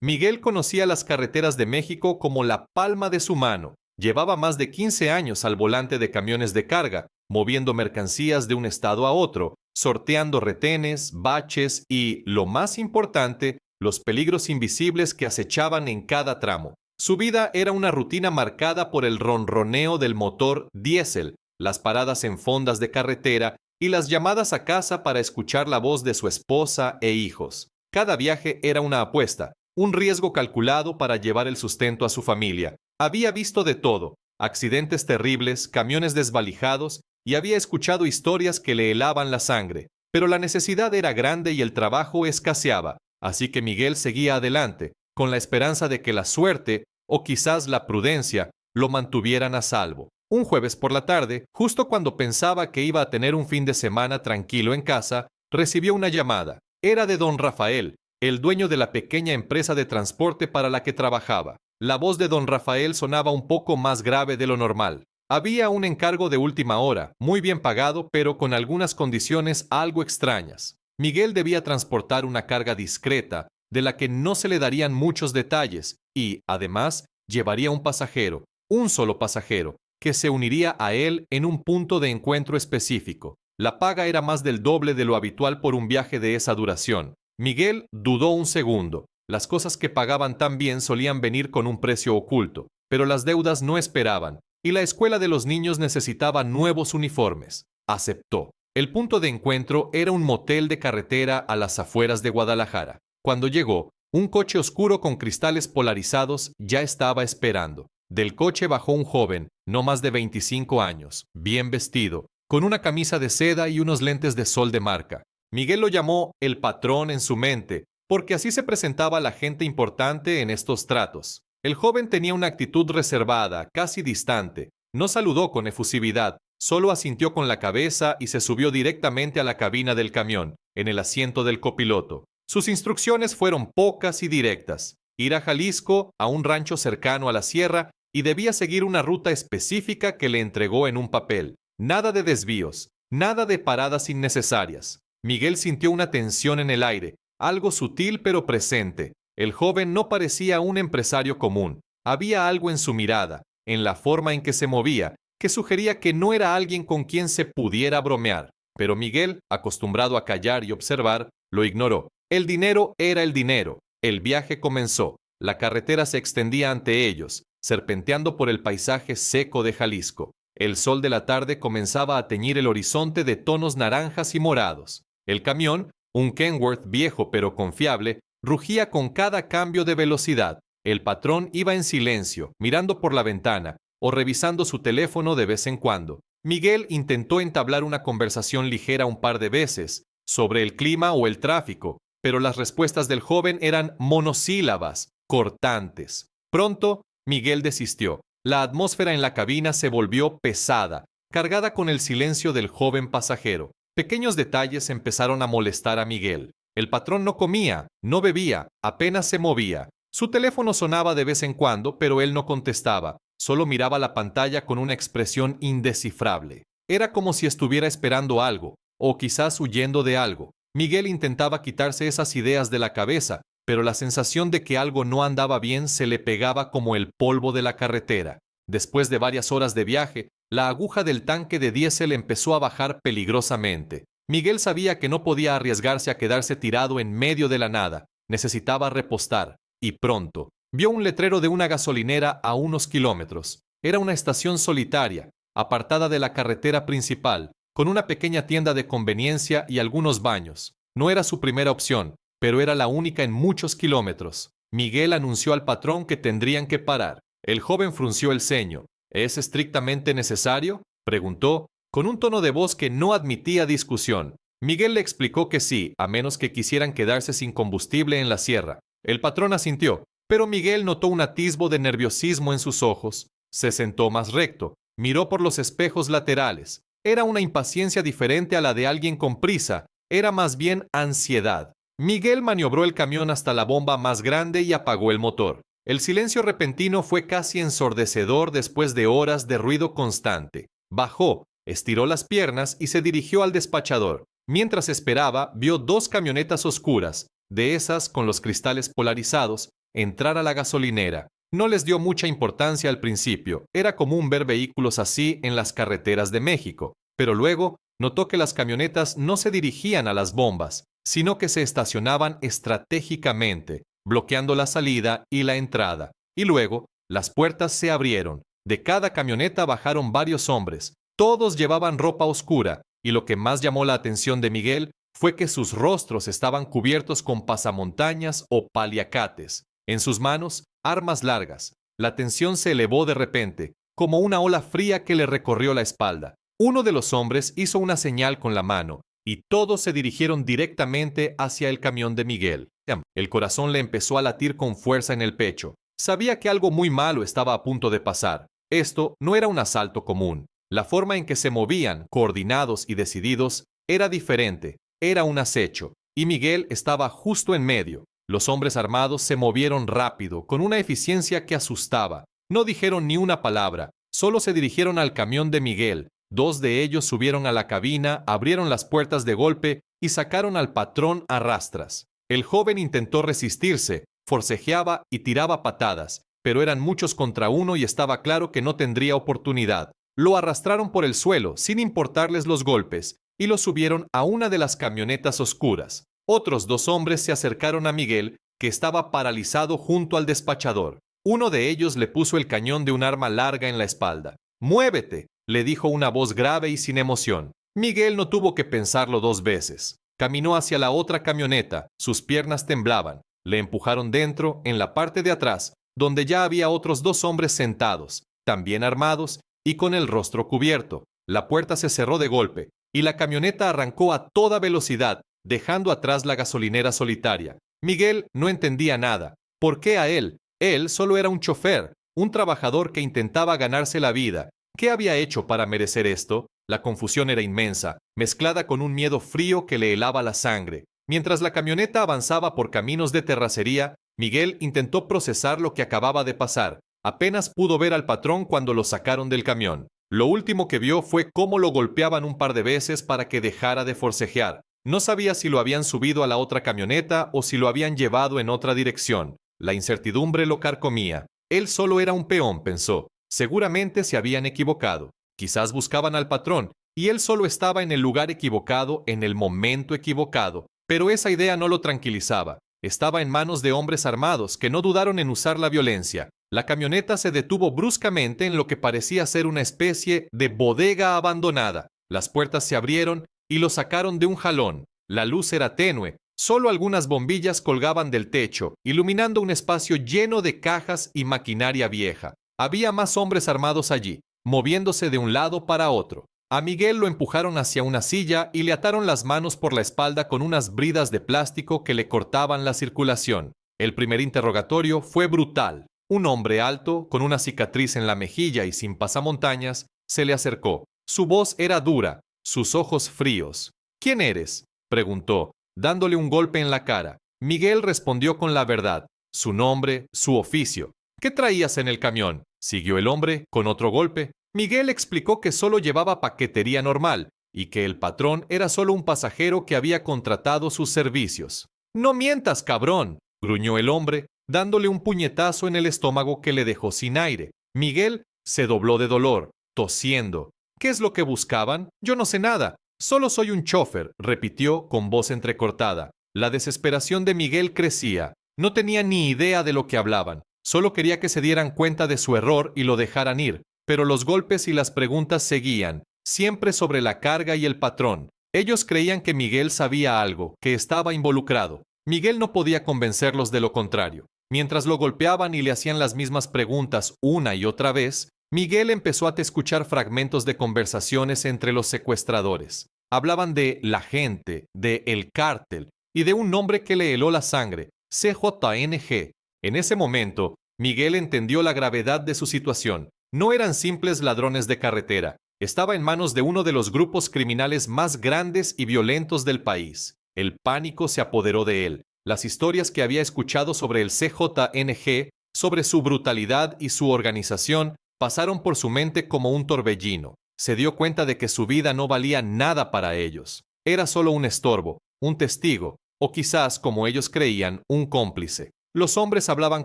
Miguel conocía las carreteras de México como la palma de su mano. Llevaba más de 15 años al volante de camiones de carga, moviendo mercancías de un estado a otro, sorteando retenes, baches y, lo más importante, los peligros invisibles que acechaban en cada tramo. Su vida era una rutina marcada por el ronroneo del motor diésel, las paradas en fondas de carretera y las llamadas a casa para escuchar la voz de su esposa e hijos. Cada viaje era una apuesta, un riesgo calculado para llevar el sustento a su familia. Había visto de todo, accidentes terribles, camiones desvalijados, y había escuchado historias que le helaban la sangre. Pero la necesidad era grande y el trabajo escaseaba, así que Miguel seguía adelante, con la esperanza de que la suerte, o quizás la prudencia, lo mantuvieran a salvo. Un jueves por la tarde, justo cuando pensaba que iba a tener un fin de semana tranquilo en casa, recibió una llamada. Era de don Rafael, el dueño de la pequeña empresa de transporte para la que trabajaba. La voz de don Rafael sonaba un poco más grave de lo normal. Había un encargo de última hora, muy bien pagado, pero con algunas condiciones algo extrañas. Miguel debía transportar una carga discreta, de la que no se le darían muchos detalles, y, además, llevaría un solo pasajero, que se uniría a él en un punto de encuentro específico. La paga era más del doble de lo habitual por un viaje de esa duración. Miguel dudó un segundo. Las cosas que pagaban tan bien solían venir con un precio oculto, pero las deudas no esperaban, y la escuela de los niños necesitaba nuevos uniformes. Aceptó. El punto de encuentro era un motel de carretera a las afueras de Guadalajara. Cuando llegó, un coche oscuro con cristales polarizados ya estaba esperando. Del coche bajó un joven, no más de 25 años, bien vestido, con una camisa de seda y unos lentes de sol de marca. Miguel lo llamó el patrón en su mente, porque así se presentaba la gente importante en estos tratos. El joven tenía una actitud reservada, casi distante. No saludó con efusividad, solo asintió con la cabeza y se subió directamente a la cabina del camión, en el asiento del copiloto. Sus instrucciones fueron pocas y directas. Ir a Jalisco, a un rancho cercano a la sierra, y debía seguir una ruta específica que le entregó en un papel. Nada de desvíos, nada de paradas innecesarias. Miguel sintió una tensión en el aire, algo sutil pero presente. El joven no parecía un empresario común. Había algo en su mirada, en la forma en que se movía, que sugería que no era alguien con quien se pudiera bromear. Pero Miguel, acostumbrado a callar y observar, lo ignoró. El dinero era el dinero. El viaje comenzó. La carretera se extendía ante ellos, serpenteando por el paisaje seco de Jalisco. El sol de la tarde comenzaba a teñir el horizonte de tonos naranjas y morados. El camión, un Kenworth viejo pero confiable, rugía con cada cambio de velocidad. El patrón iba en silencio, mirando por la ventana o revisando su teléfono de vez en cuando. Miguel intentó entablar una conversación ligera un par de veces sobre el clima o el tráfico, pero las respuestas del joven eran monosílabas, cortantes. Pronto, Miguel desistió. La atmósfera en la cabina se volvió pesada, cargada con el silencio del joven pasajero. Pequeños detalles empezaron a molestar a Miguel. El patrón no comía, no bebía, apenas se movía. Su teléfono sonaba de vez en cuando, pero él no contestaba. Solo miraba la pantalla con una expresión indescifrable. Era como si estuviera esperando algo, o quizás huyendo de algo. Miguel intentaba quitarse esas ideas de la cabeza, pero la sensación de que algo no andaba bien se le pegaba como el polvo de la carretera. Después de varias horas de viaje, la aguja del tanque de diésel empezó a bajar peligrosamente. Miguel sabía que no podía arriesgarse a quedarse tirado en medio de la nada. Necesitaba repostar, y pronto. Vio un letrero de una gasolinera a unos kilómetros. Era una estación solitaria, apartada de la carretera principal, con una pequeña tienda de conveniencia y algunos baños. No era su primera opción, pero era la única en muchos kilómetros. Miguel anunció al patrón que tendrían que parar. El joven frunció el ceño. ¿Es estrictamente necesario?, preguntó, con un tono de voz que no admitía discusión. Miguel le explicó que sí, a menos que quisieran quedarse sin combustible en la sierra. El patrón asintió, pero Miguel notó un atisbo de nerviosismo en sus ojos. Se sentó más recto, miró por los espejos laterales. Era una impaciencia diferente a la de alguien con prisa, era más bien ansiedad. Miguel maniobró el camión hasta la bomba más grande y apagó el motor. El silencio repentino fue casi ensordecedor después de horas de ruido constante. Bajó, estiró las piernas y se dirigió al despachador. Mientras esperaba, vio dos camionetas oscuras, de esas con los cristales polarizados, entrar a la gasolinera. No les dio mucha importancia al principio, era común ver vehículos así en las carreteras de México, pero luego notó que las camionetas no se dirigían a las bombas, sino que se estacionaban estratégicamente, bloqueando la salida y la entrada. Y luego, las puertas se abrieron. De cada camioneta bajaron varios hombres. Todos llevaban ropa oscura, y lo que más llamó la atención de Miguel fue que sus rostros estaban cubiertos con pasamontañas o paliacates. En sus manos, armas largas. La tensión se elevó de repente, como una ola fría que le recorrió la espalda. Uno de los hombres hizo una señal con la mano, y todos se dirigieron directamente hacia el camión de Miguel. El corazón le empezó a latir con fuerza en el pecho. Sabía que algo muy malo estaba a punto de pasar. Esto no era un asalto común. La forma en que se movían, coordinados y decididos, era diferente. Era un acecho, y Miguel estaba justo en medio. Los hombres armados se movieron rápido, con una eficiencia que asustaba. No dijeron ni una palabra, solo se dirigieron al camión de Miguel. Dos de ellos subieron a la cabina, abrieron las puertas de golpe y sacaron al patrón a rastras. El joven intentó resistirse, forcejeaba y tiraba patadas, pero eran muchos contra uno y estaba claro que no tendría oportunidad. Lo arrastraron por el suelo, sin importarles los golpes, y lo subieron a una de las camionetas oscuras. Otros dos hombres se acercaron a Miguel, que estaba paralizado junto al despachador. Uno de ellos le puso el cañón de un arma larga en la espalda. «¡Muévete!», le dijo una voz grave y sin emoción. Miguel no tuvo que pensarlo dos veces. Caminó hacia la otra camioneta, sus piernas temblaban. Le empujaron dentro, en la parte de atrás, donde ya había otros dos hombres sentados, también armados y con el rostro cubierto. La puerta se cerró de golpe, y la camioneta arrancó a toda velocidad, dejando atrás la gasolinera solitaria. Miguel no entendía nada. ¿Por qué a él? Él solo era un chofer, un trabajador que intentaba ganarse la vida. ¿Qué había hecho para merecer esto? La confusión era inmensa, mezclada con un miedo frío que le helaba la sangre. Mientras la camioneta avanzaba por caminos de terracería, Miguel intentó procesar lo que acababa de pasar. Apenas pudo ver al patrón cuando lo sacaron del camión. Lo último que vio fue cómo lo golpeaban un par de veces para que dejara de forcejear. No sabía si lo habían subido a la otra camioneta o si lo habían llevado en otra dirección. La incertidumbre lo carcomía. Él solo era un peón, pensó. Seguramente se habían equivocado. Quizás buscaban al patrón, y él solo estaba en el lugar equivocado, en el momento equivocado. Pero esa idea no lo tranquilizaba. Estaba en manos de hombres armados que no dudaron en usar la violencia. La camioneta se detuvo bruscamente en lo que parecía ser una especie de bodega abandonada. Las puertas se abrieron y lo sacaron de un jalón. La luz era tenue. Solo algunas bombillas colgaban del techo, iluminando un espacio lleno de cajas y maquinaria vieja. Había más hombres armados allí, moviéndose de un lado para otro. A Miguel lo empujaron hacia una silla y le ataron las manos por la espalda con unas bridas de plástico que le cortaban la circulación. El primer interrogatorio fue brutal. Un hombre alto, con una cicatriz en la mejilla y sin pasamontañas, se le acercó. Su voz era dura, sus ojos fríos. «¿Quién eres?», preguntó, dándole un golpe en la cara. Miguel respondió con la verdad, su nombre, su oficio. «¿Qué traías en el camión?», siguió el hombre, con otro golpe. Miguel explicó que solo llevaba paquetería normal y que el patrón era solo un pasajero que había contratado sus servicios. «No mientas, cabrón», gruñó el hombre, dándole un puñetazo en el estómago que le dejó sin aire. Miguel se dobló de dolor, tosiendo. «¿Qué es lo que buscaban? Yo no sé nada. Solo soy un chofer», repitió con voz entrecortada. La desesperación de Miguel crecía. No tenía ni idea de lo que hablaban. Solo quería que se dieran cuenta de su error y lo dejaran ir. Pero los golpes y las preguntas seguían, siempre sobre la carga y el patrón. Ellos creían que Miguel sabía algo, que estaba involucrado. Miguel no podía convencerlos de lo contrario. Mientras lo golpeaban y le hacían las mismas preguntas una y otra vez, Miguel empezó a escuchar fragmentos de conversaciones entre los secuestradores. Hablaban de la gente, de el cártel y de un nombre que le heló la sangre, CJNG. En ese momento, Miguel entendió la gravedad de su situación. No eran simples ladrones de carretera. Estaba en manos de uno de los grupos criminales más grandes y violentos del país. El pánico se apoderó de él. Las historias que había escuchado sobre el CJNG, sobre su brutalidad y su organización, pasaron por su mente como un torbellino. Se dio cuenta de que su vida no valía nada para ellos. Era solo un estorbo, un testigo, o quizás, como ellos creían, un cómplice. Los hombres hablaban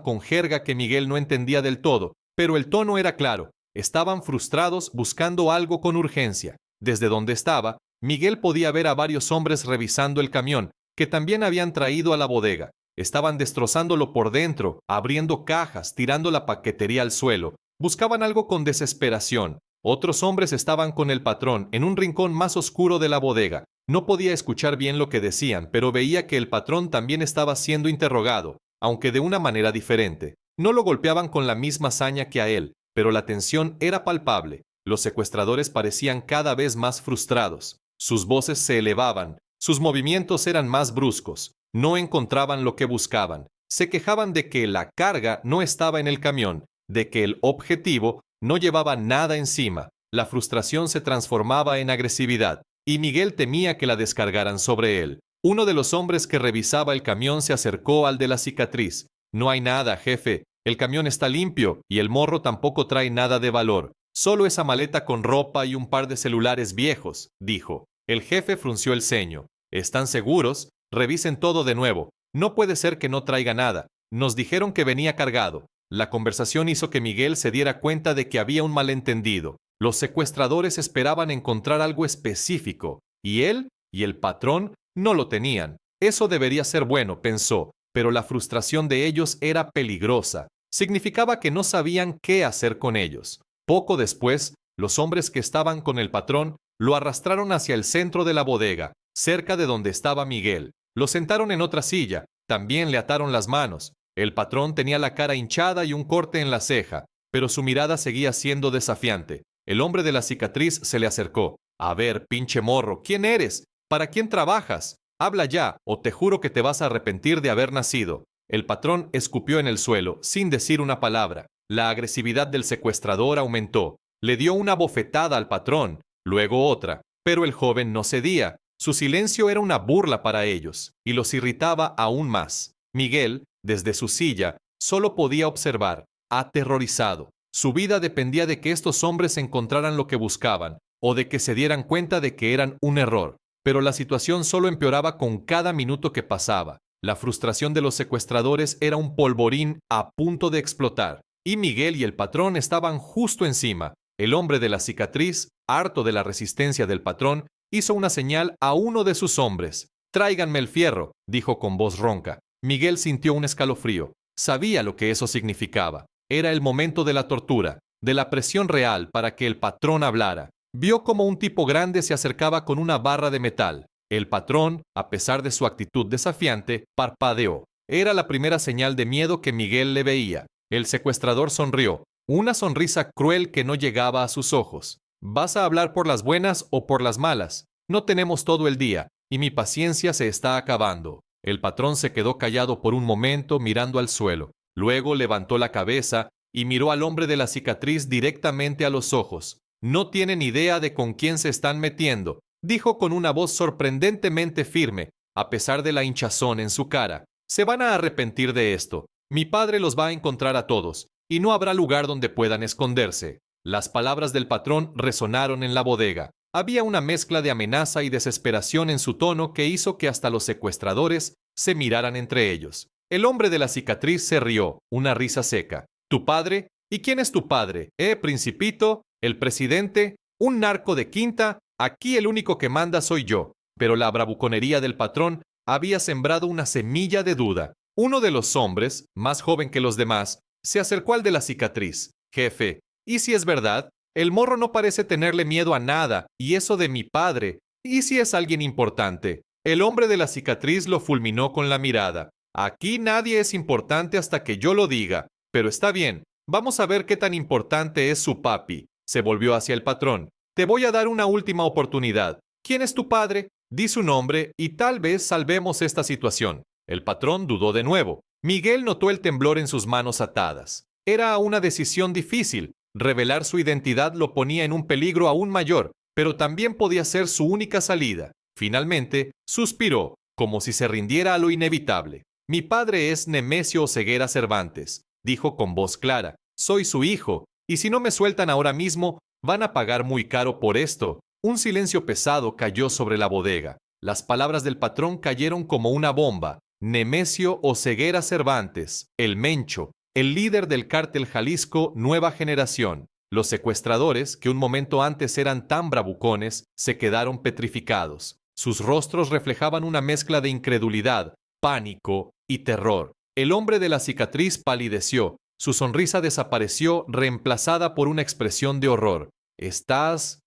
con jerga que Miguel no entendía del todo, pero el tono era claro. Estaban frustrados buscando algo con urgencia. Desde donde estaba, Miguel podía ver a varios hombres revisando el camión, que también habían traído a la bodega. Estaban destrozándolo por dentro, abriendo cajas, tirando la paquetería al suelo. Buscaban algo con desesperación. Otros hombres estaban con el patrón en un rincón más oscuro de la bodega. No podía escuchar bien lo que decían, pero veía que el patrón también estaba siendo interrogado, aunque de una manera diferente. No lo golpeaban con la misma saña que a él, pero la tensión era palpable. Los secuestradores parecían cada vez más frustrados. Sus voces se elevaban, sus movimientos eran más bruscos. No encontraban lo que buscaban. Se quejaban de que la carga no estaba en el camión, de que el objetivo no llevaba nada encima. La frustración se transformaba en agresividad, y Miguel temía que la descargaran sobre él. Uno de los hombres que revisaba el camión se acercó al de la cicatriz. No hay nada, jefe. El camión está limpio y el morro tampoco trae nada de valor. Solo esa maleta con ropa y un par de celulares viejos, dijo. El jefe frunció el ceño. ¿Están seguros? Revisen todo de nuevo. No puede ser que no traiga nada. Nos dijeron que venía cargado. La conversación hizo que Miguel se diera cuenta de que había un malentendido. Los secuestradores esperaban encontrar algo específico, y él y el patrón no lo tenían. Eso debería ser bueno, pensó, pero la frustración de ellos era peligrosa. Significaba que no sabían qué hacer con ellos. Poco después, los hombres que estaban con el patrón lo arrastraron hacia el centro de la bodega, cerca de donde estaba Miguel. Lo sentaron en otra silla, también le ataron las manos. El patrón tenía la cara hinchada y un corte en la ceja, pero su mirada seguía siendo desafiante. El hombre de la cicatriz se le acercó. A ver, pinche morro, ¿quién eres? ¿Para quién trabajas? Habla ya, o te juro que te vas a arrepentir de haber nacido. El patrón escupió en el suelo, sin decir una palabra. La agresividad del secuestrador aumentó. Le dio una bofetada al patrón, luego otra. Pero el joven no cedía. Su silencio era una burla para ellos, y los irritaba aún más. Miguel, desde su silla, solo podía observar, aterrorizado. Su vida dependía de que estos hombres encontraran lo que buscaban, o de que se dieran cuenta de que eran un error. Pero la situación solo empeoraba con cada minuto que pasaba. La frustración de los secuestradores era un polvorín a punto de explotar, y Miguel y el patrón estaban justo encima. El hombre de la cicatriz, harto de la resistencia del patrón, hizo una señal a uno de sus hombres. «Tráiganme el fierro», dijo con voz ronca. Miguel sintió un escalofrío. Sabía lo que eso significaba. Era el momento de la tortura, de la presión real para que el patrón hablara. Vio como un tipo grande se acercaba con una barra de metal. El patrón, a pesar de su actitud desafiante, parpadeó. Era la primera señal de miedo que Miguel le veía. El secuestrador sonrió, una sonrisa cruel que no llegaba a sus ojos. «¿Vas a hablar por las buenas o por las malas? No tenemos todo el día, y mi paciencia se está acabando». El patrón se quedó callado por un momento mirando al suelo. Luego levantó la cabeza y miró al hombre de la cicatriz directamente a los ojos. «No tienen idea de con quién se están metiendo», dijo con una voz sorprendentemente firme, a pesar de la hinchazón en su cara. «Se van a arrepentir de esto. Mi padre los va a encontrar a todos, y no habrá lugar donde puedan esconderse». Las palabras del patrón resonaron en la bodega. Había una mezcla de amenaza y desesperación en su tono que hizo que hasta los secuestradores se miraran entre ellos. El hombre de la cicatriz se rió, una risa seca. «¿Tu padre? ¿Y quién es tu padre? Principito? ¿El presidente? ¿Un narco de quinta? Aquí el único que manda soy yo». Pero la bravuconería del patrón había sembrado una semilla de duda. Uno de los hombres, más joven que los demás, se acercó al de la cicatriz. «Jefe, ¿y si es verdad? El morro no parece tenerle miedo a nada, y eso de mi padre. ¿Y si es alguien importante?» El hombre de la cicatriz lo fulminó con la mirada. «Aquí nadie es importante hasta que yo lo diga. Pero está bien, vamos a ver qué tan importante es su papi». Se volvió hacia el patrón. «Te voy a dar una última oportunidad. ¿Quién es tu padre? Di su nombre y tal vez salvemos esta situación». El patrón dudó de nuevo. Miguel notó el temblor en sus manos atadas. Era una decisión difícil. Revelar su identidad lo ponía en un peligro aún mayor, pero también podía ser su única salida. Finalmente, suspiró, como si se rindiera a lo inevitable. «Mi padre es Nemesio Oseguera Cervantes», dijo con voz clara. «Soy su hijo, y si no me sueltan ahora mismo, van a pagar muy caro por esto». Un silencio pesado cayó sobre la bodega. Las palabras del patrón cayeron como una bomba. Nemesio Oseguera Cervantes, el Mencho, el líder del cártel Jalisco Nueva Generación. Los secuestradores, que un momento antes eran tan bravucones, se quedaron petrificados. Sus rostros reflejaban una mezcla de incredulidad, pánico y terror. El hombre de la cicatriz palideció. Su sonrisa desapareció, reemplazada por una expresión de horror. ¿Estás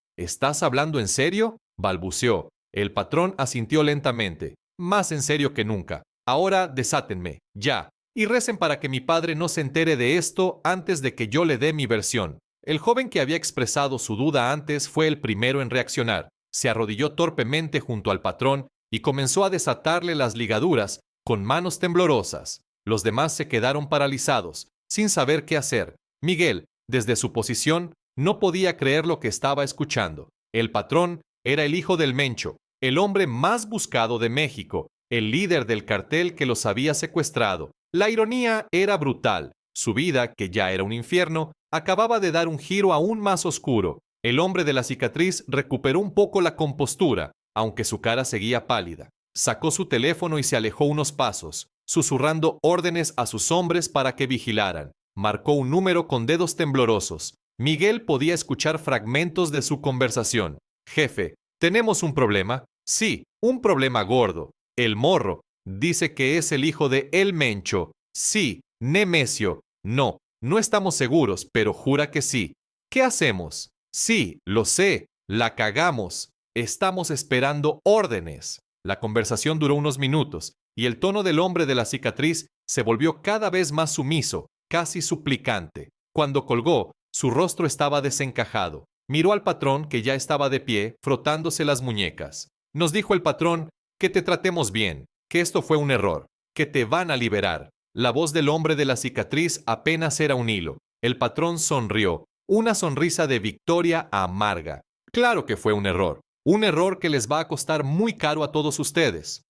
hablando en serio?, balbuceó. El patrón asintió lentamente. Más en serio que nunca. Ahora desátenme, ya, y recen para que mi padre no se entere de esto antes de que yo le dé mi versión. El joven que había expresado su duda antes fue el primero en reaccionar. Se arrodilló torpemente junto al patrón y comenzó a desatarle las ligaduras con manos temblorosas. Los demás se quedaron paralizados, sin saber qué hacer. Miguel, desde su posición, no podía creer lo que estaba escuchando. El patrón era el hijo del Mencho, el hombre más buscado de México, el líder del cartel que los había secuestrado. La ironía era brutal. Su vida, que ya era un infierno, acababa de dar un giro aún más oscuro. El hombre de la cicatriz recuperó un poco la compostura, aunque su cara seguía pálida. Sacó su teléfono y se alejó unos pasos, susurrando órdenes a sus hombres para que vigilaran. Marcó un número con dedos temblorosos. Miguel podía escuchar fragmentos de su conversación. Jefe, ¿tenemos un problema? Sí, un problema gordo. El Morro dice que es el hijo de El Mencho. Sí, Nemesio. No, no estamos seguros, pero jura que sí. ¿Qué hacemos? Sí, lo sé. La cagamos. Estamos esperando órdenes. La conversación duró unos minutos, y el tono del hombre de la cicatriz se volvió cada vez más sumiso, casi suplicante. Cuando colgó, su rostro estaba desencajado. Miró al patrón, que ya estaba de pie, frotándose las muñecas. Nos dijo el patrón que te tratemos bien, que esto fue un error, que te van a liberar. La voz del hombre de la cicatriz apenas era un hilo. El patrón sonrió, una sonrisa de victoria amarga. Claro que fue un error que les va a costar muy caro a todos ustedes.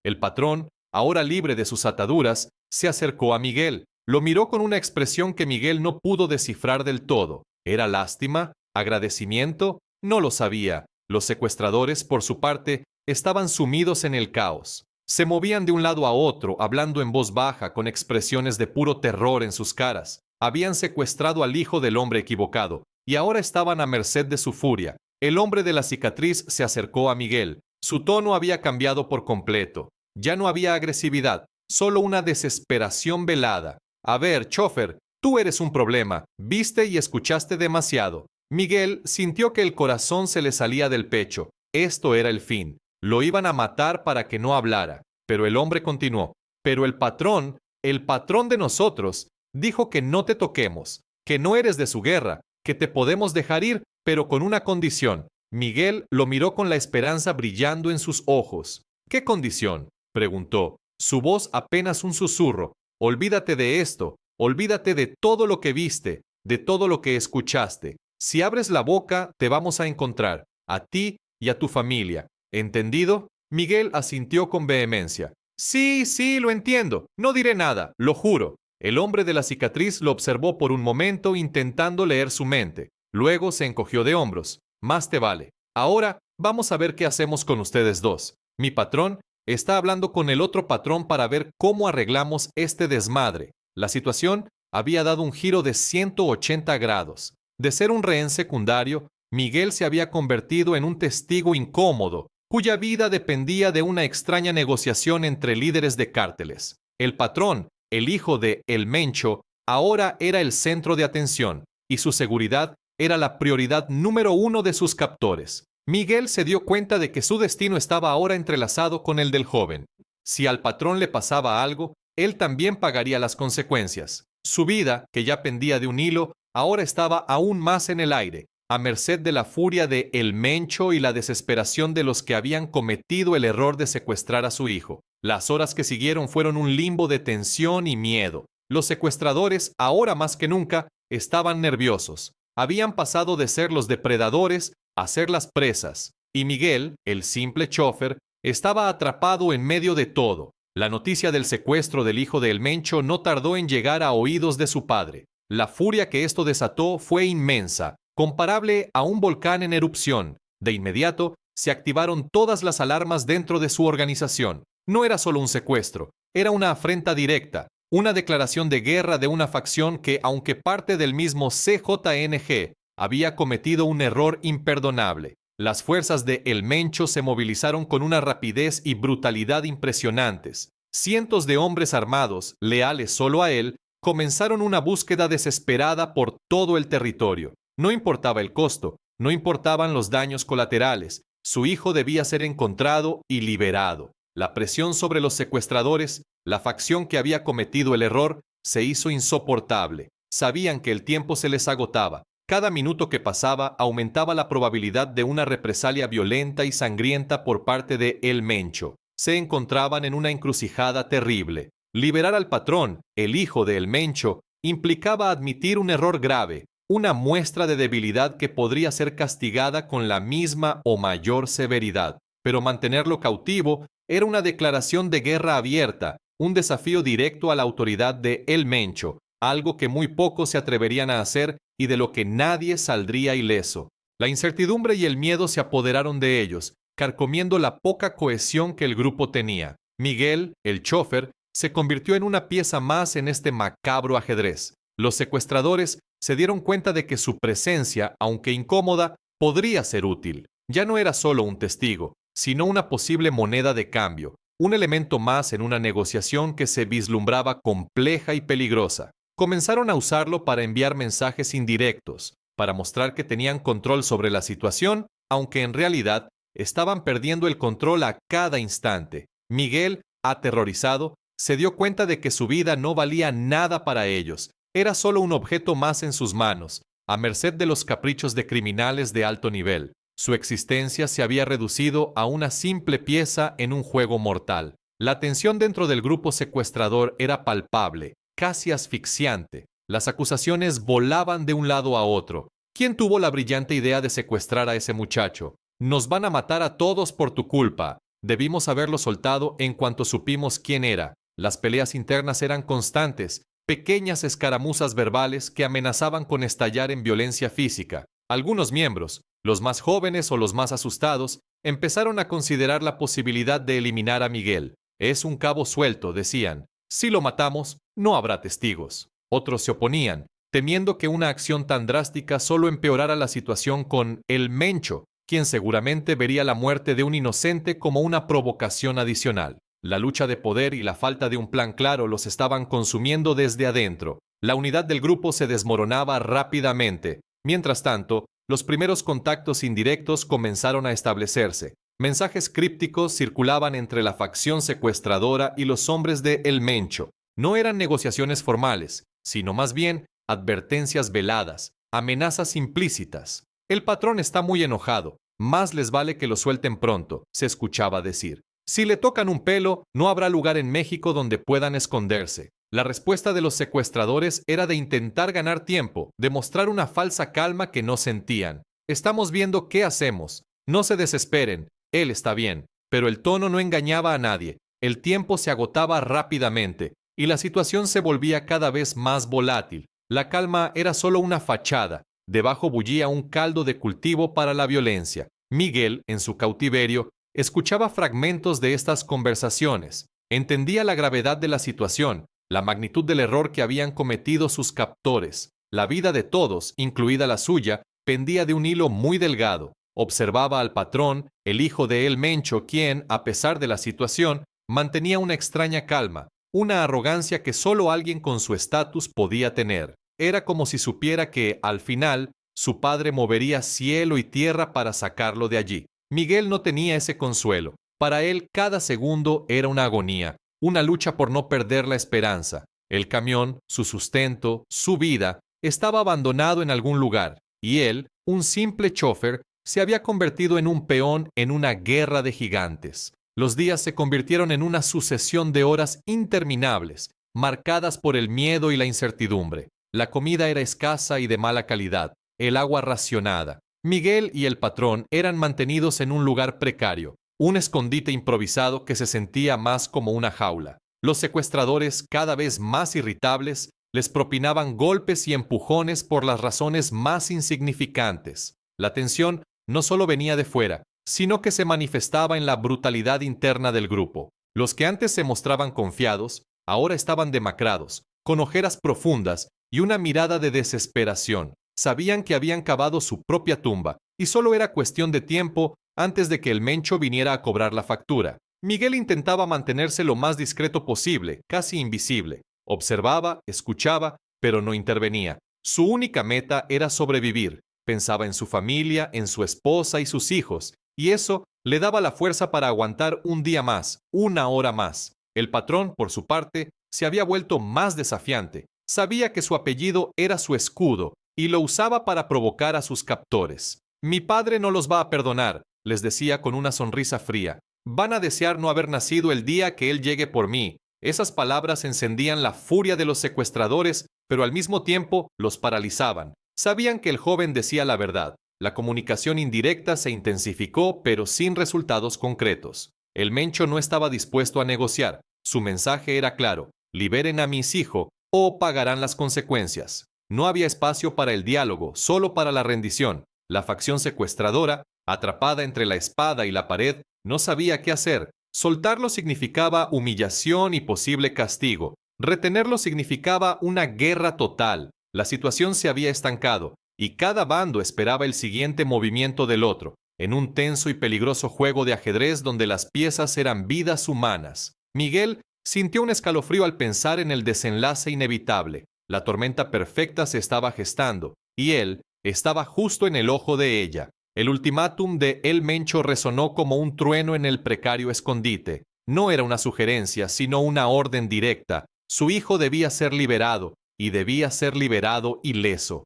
El patrón, ahora libre de sus ataduras, se acercó a Miguel. Lo miró con una expresión que Miguel no pudo descifrar del todo. ¿Era lástima? ¿Agradecimiento? No lo sabía. Los secuestradores, por su parte, estaban sumidos en el caos. Se movían de un lado a otro, hablando en voz baja, con expresiones de puro terror en sus caras. Habían secuestrado al hijo del hombre equivocado, y ahora estaban a merced de su furia. El hombre de la cicatriz se acercó a Miguel. Su tono había cambiado por completo. Ya no había agresividad, solo una desesperación velada. A ver, chofer, tú eres un problema. Viste y escuchaste demasiado. Miguel sintió que el corazón se le salía del pecho. Esto era el fin. Lo iban a matar para que no hablara. Pero el hombre continuó. Pero el patrón de nosotros, dijo que no te toquemos, que no eres de su guerra, que te podemos dejar ir, pero con una condición. Miguel lo miró con la esperanza brillando en sus ojos. ¿Qué condición?, preguntó. Su voz apenas un susurro. Olvídate de esto. Olvídate de todo lo que viste, de todo lo que escuchaste. Si abres la boca, te vamos a encontrar, a ti y a tu familia. ¿Entendido? Miguel asintió con vehemencia. Sí, lo entiendo. No diré nada, lo juro. El hombre de la cicatriz lo observó por un momento intentando leer su mente. Luego se encogió de hombros. Más te vale. Ahora vamos a ver qué hacemos con ustedes dos. Mi patrón está hablando con el otro patrón para ver cómo arreglamos este desmadre. La situación había dado un giro de 180 grados. De ser un rehén secundario, Miguel se había convertido en un testigo incómodo, cuya vida dependía de una extraña negociación entre líderes de cárteles. El patrón, el hijo de El Mencho, ahora era el centro de atención, y su seguridad era la prioridad número uno de sus captores. Miguel se dio cuenta de que su destino estaba ahora entrelazado con el del joven. Si al patrón le pasaba algo, él también pagaría las consecuencias. Su vida, que ya pendía de un hilo, ahora estaba aún más en el aire, a merced de la furia de El Mencho y la desesperación de los que habían cometido el error de secuestrar a su hijo. Las horas que siguieron fueron un limbo de tensión y miedo. Los secuestradores, ahora más que nunca, estaban nerviosos. Habían pasado de ser los depredadores a ser las presas, y Miguel, el simple chofer, estaba atrapado en medio de todo. La noticia del secuestro del hijo de El Mencho no tardó en llegar a oídos de su padre. La furia que esto desató fue inmensa, comparable a un volcán en erupción. De inmediato, se activaron todas las alarmas dentro de su organización. No era solo un secuestro, era una afrenta directa, una declaración de guerra de una facción que, aunque parte del mismo CJNG, había cometido un error imperdonable. Las fuerzas de El Mencho se movilizaron con una rapidez y brutalidad impresionantes. Cientos de hombres armados, leales solo a él, comenzaron una búsqueda desesperada por todo el territorio. No importaba el costo, no importaban los daños colaterales. Su hijo debía ser encontrado y liberado. La presión sobre los secuestradores, la facción que había cometido el error, se hizo insoportable. Sabían que el tiempo se les agotaba. Cada minuto que pasaba aumentaba la probabilidad de una represalia violenta y sangrienta por parte de El Mencho. Se encontraban en una encrucijada terrible. Liberar al patrón, el hijo de El Mencho, implicaba admitir un error grave, una muestra de debilidad que podría ser castigada con la misma o mayor severidad. Pero mantenerlo cautivo era una declaración de guerra abierta, un desafío directo a la autoridad de El Mencho, algo que muy pocos se atreverían a hacer y de lo que nadie saldría ileso. La incertidumbre y el miedo se apoderaron de ellos, carcomiendo la poca cohesión que el grupo tenía. Miguel, el chofer, se convirtió en una pieza más en este macabro ajedrez. Los secuestradores se dieron cuenta de que su presencia, aunque incómoda, podría ser útil. Ya no era solo un testigo, sino una posible moneda de cambio, un elemento más en una negociación que se vislumbraba compleja y peligrosa. Comenzaron a usarlo para enviar mensajes indirectos, para mostrar que tenían control sobre la situación, aunque en realidad estaban perdiendo el control a cada instante. Miguel, aterrorizado, se dio cuenta de que su vida no valía nada para ellos. Era solo un objeto más en sus manos, a merced de los caprichos de criminales de alto nivel. Su existencia se había reducido a una simple pieza en un juego mortal. La tensión dentro del grupo secuestrador era palpable, casi asfixiante. Las acusaciones volaban de un lado a otro. ¿Quién tuvo la brillante idea de secuestrar a ese muchacho? Nos van a matar a todos por tu culpa. Debimos haberlo soltado en cuanto supimos quién era. Las peleas internas eran constantes, pequeñas escaramuzas verbales que amenazaban con estallar en violencia física. Algunos miembros, los más jóvenes o los más asustados, empezaron a considerar la posibilidad de eliminar a Miguel. Es un cabo suelto, decían. Si lo matamos, no habrá testigos. Otros se oponían, temiendo que una acción tan drástica solo empeorara la situación con El Mencho, quien seguramente vería la muerte de un inocente como una provocación adicional. La lucha de poder y la falta de un plan claro los estaban consumiendo desde adentro. La unidad del grupo se desmoronaba rápidamente. Mientras tanto, los primeros contactos indirectos comenzaron a establecerse. Mensajes crípticos circulaban entre la facción secuestradora y los hombres de El Mencho. No eran negociaciones formales, sino más bien advertencias veladas, amenazas implícitas. El patrón está muy enojado. Más les vale que lo suelten pronto, se escuchaba decir. Si le tocan un pelo, no habrá lugar en México donde puedan esconderse. La respuesta de los secuestradores era de intentar ganar tiempo, de mostrar una falsa calma que no sentían. Estamos viendo qué hacemos. No se desesperen. Él está bien. Pero el tono no engañaba a nadie. El tiempo se agotaba rápidamente y la situación se volvía cada vez más volátil. La calma era solo una fachada. Debajo bullía un caldo de cultivo para la violencia. Miguel, en su cautiverio, escuchaba fragmentos de estas conversaciones. Entendía la gravedad de la situación, la magnitud del error que habían cometido sus captores. La vida de todos, incluida la suya, pendía de un hilo muy delgado. Observaba al patrón, el hijo de El Mencho, quien, a pesar de la situación, mantenía una extraña calma, una arrogancia que solo alguien con su estatus podía tener. Era como si supiera que, al final, su padre movería cielo y tierra para sacarlo de allí. Miguel no tenía ese consuelo. Para él, cada segundo era una agonía, una lucha por no perder la esperanza. El camión, su sustento, su vida, estaba abandonado en algún lugar, y él, un simple chofer, se había convertido en un peón en una guerra de gigantes. Los días se convirtieron en una sucesión de horas interminables, marcadas por el miedo y la incertidumbre. La comida era escasa y de mala calidad, el agua racionada. Miguel y el patrón eran mantenidos en un lugar precario, un escondite improvisado que se sentía más como una jaula. Los secuestradores, cada vez más irritables, les propinaban golpes y empujones por las razones más insignificantes. La tensión no solo venía de fuera, sino que se manifestaba en la brutalidad interna del grupo. Los que antes se mostraban confiados, ahora estaban demacrados, con ojeras profundas y una mirada de desesperación. Sabían que habían cavado su propia tumba, y solo era cuestión de tiempo antes de que el Mencho viniera a cobrar la factura. Miguel intentaba mantenerse lo más discreto posible, casi invisible. Observaba, escuchaba, pero no intervenía. Su única meta era sobrevivir. Pensaba en su familia, en su esposa y sus hijos, y eso le daba la fuerza para aguantar un día más, una hora más. El patrón, por su parte, se había vuelto más desafiante. Sabía que su apellido era su escudo y lo usaba para provocar a sus captores. Mi padre no los va a perdonar, les decía con una sonrisa fría. Van a desear no haber nacido el día que él llegue por mí. Esas palabras encendían la furia de los secuestradores, pero al mismo tiempo los paralizaban. Sabían que el joven decía la verdad. La comunicación indirecta se intensificó, pero sin resultados concretos. El Mencho no estaba dispuesto a negociar. Su mensaje era claro: liberen a mis hijos o pagarán las consecuencias. No había espacio para el diálogo, solo para la rendición. La facción secuestradora, atrapada entre la espada y la pared, no sabía qué hacer. Soltarlo significaba humillación y posible castigo. Retenerlo significaba una guerra total. La situación se había estancado, y cada bando esperaba el siguiente movimiento del otro, en un tenso y peligroso juego de ajedrez donde las piezas eran vidas humanas. Miguel sintió un escalofrío al pensar en el desenlace inevitable. La tormenta perfecta se estaba gestando, y él estaba justo en el ojo de ella. El ultimátum de El Mencho resonó como un trueno en el precario escondite. No era una sugerencia, sino una orden directa. Su hijo debía ser liberado, y debía ser liberado ileso.